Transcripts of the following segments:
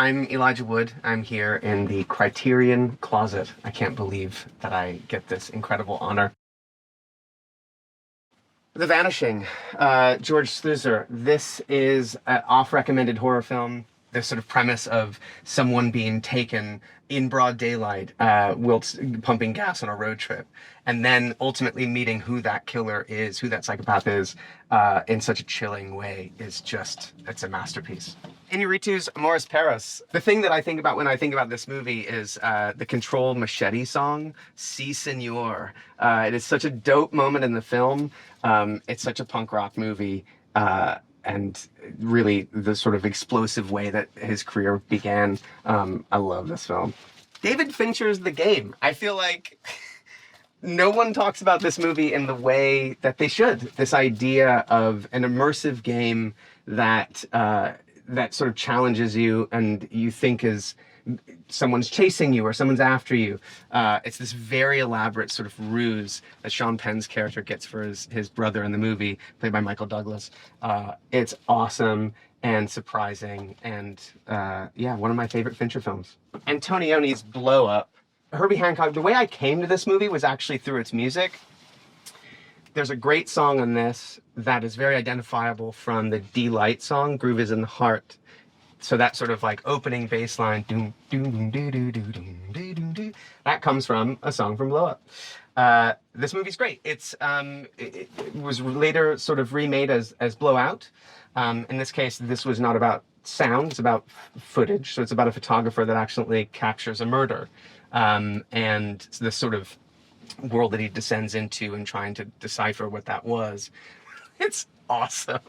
I'm Elijah Wood. I'm here in the Criterion Closet. I can't believe that I get this incredible honor. The Vanishing, George Sluizer. This is an off-recommended horror film. The sort of premise of someone being taken in broad daylight whilst pumping gas on a road trip, and then ultimately meeting who that killer is, who that psychopath is, in such a chilling way is just, it's a masterpiece. Inarritu's Amores Perros. The thing that I think about when I think about this movie is the Control Machete song, Si Senor. It is such a dope moment in the film. It's such a punk rock movie. And really the sort of explosive way that his career began. I love this film. David Fincher's The Game. I feel like no one talks about this movie in the way that they should. This idea of an immersive game that that sort of challenges you and you think is someone's chasing you or someone's after you. It's this very elaborate sort of ruse that Sean Penn's character gets for his brother in the movie, played by Michael Douglas. It's awesome and surprising and yeah, one of my favorite Fincher films. Antonioni's Blow-Up. Herbie Hancock, the way I came to this movie was actually through its music. There's a great song on this that is very identifiable from the D-Light song, Groove is in the Heart. So that sort of like opening bass line, doom, doom, doo, doo, doo, doom, doo, doo, doo, that comes from a song from Blow Up. This movie's great. It was later sort of remade as Blow Out. In this case, this was not about sound, it's about footage. So it's about a photographer that accidentally captures a murder. And this sort of world that he descends into and trying to decipher what that was. It's awesome.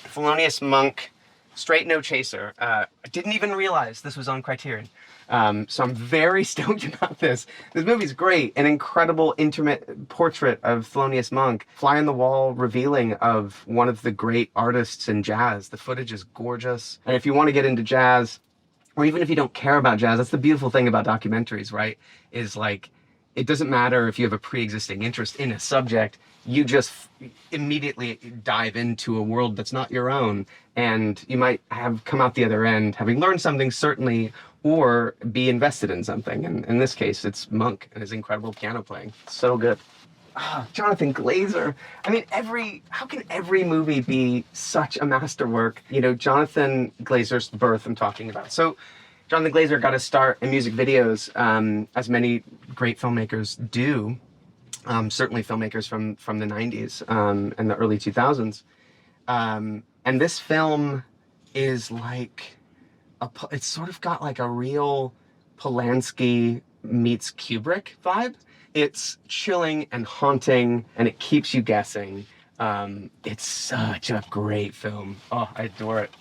Thelonious Monk, Straight No Chaser. I didn't even realize this was on Criterion. So I'm very stoked about this. This movie's great. An incredible intimate portrait of Thelonious Monk. Fly on the wall revealing of one of the great artists in jazz. The footage is gorgeous. And if you want to get into jazz, or even if you don't care about jazz, that's the beautiful thing about documentaries, right? Is like, it doesn't matter if you have a pre-existing interest in a subject, you just immediately dive into a world that's not your own, and you might have come out the other end having learned something, certainly, or be invested in something. And in this case, it's Monk and his incredible piano playing. So good. Jonathan Glazer. I mean, how can every movie be such a masterwork? You know, Jonathan Glazer's birth I'm talking about. So Jonathan Glazer got to start in music videos, as many great filmmakers do. Certainly filmmakers from the 90s and the early 2000s. And this film is like, it's sort of got like a real Polanski meets Kubrick vibe. It's chilling and haunting, and it keeps you guessing. It's such a great film. Oh, I adore it.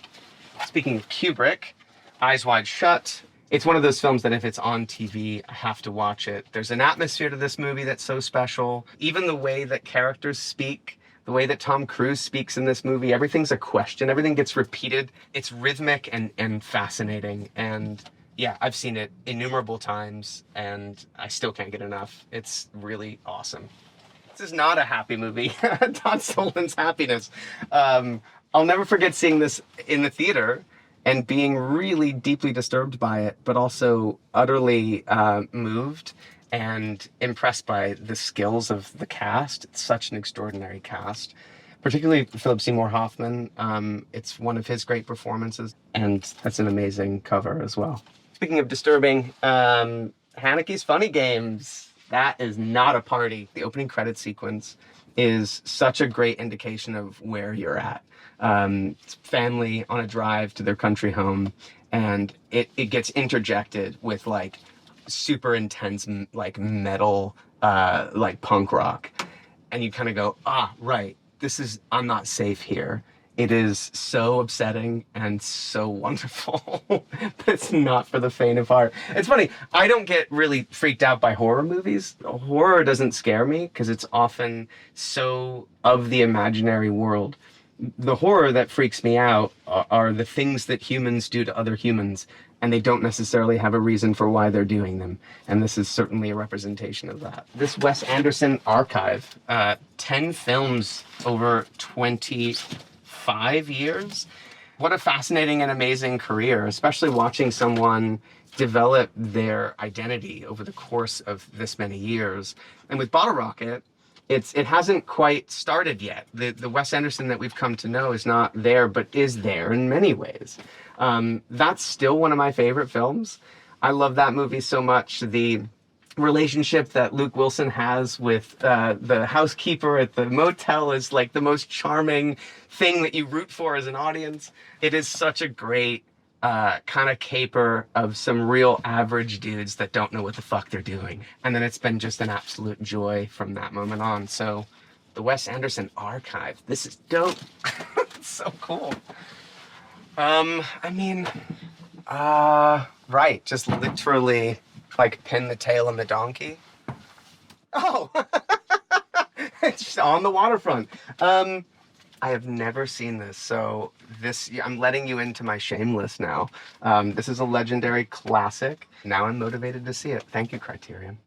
Speaking of Kubrick, Eyes Wide Shut. It's one of those films that if it's on TV, I have to watch it. There's an atmosphere to this movie that's so special. Even the way that characters speak, the way that Tom Cruise speaks in this movie, everything's a question. Everything gets repeated. It's rhythmic and fascinating. And yeah, I've seen it innumerable times and I still can't get enough. It's really awesome. This is not a happy movie. Todd Solondz Happiness. I'll never forget seeing this in the theater and being really deeply disturbed by it, but also utterly moved and impressed by the skills of the cast. It's such an extraordinary cast, particularly Philip Seymour Hoffman. It's one of his great performances, and that's an amazing cover as well. Speaking of disturbing, Haneke's Funny Games. That is not a party. The opening credit sequence is such a great indication of where you're at. It's family on a drive to their country home, and it gets interjected with like super intense like metal, like punk rock. And you kind of go, right, I'm not safe here. It is so upsetting and so wonderful, but it's not for the faint of heart. It's funny, I don't get really freaked out by horror movies. Horror doesn't scare me because it's often so of the imaginary world. The horror that freaks me out are the things that humans do to other humans, and they don't necessarily have a reason for why they're doing them. And this is certainly a representation of that. This Wes Anderson archive, 10 films over 25 years. What a fascinating and amazing career, especially watching someone develop their identity over the course of this many years. And with Bottle Rocket, it hasn't quite started yet. The Wes Anderson that we've come to know is not there, but is there in many ways. That's still one of my favorite films. I love that movie so much. The relationship that Luke Wilson has with the housekeeper at the motel is like the most charming thing that you root for as an audience. It is such a great kind of caper of some real average dudes that don't know what the fuck they're doing. And then it's been just an absolute joy from that moment on. So the Wes Anderson archive, this is dope. It's so cool. I mean, right, just literally like pin the tail on the donkey. Oh, it's just on the waterfront. I have never seen this, so I'm letting you into my shame list now. This is a legendary classic. Now I'm motivated to see it. Thank you, Criterion.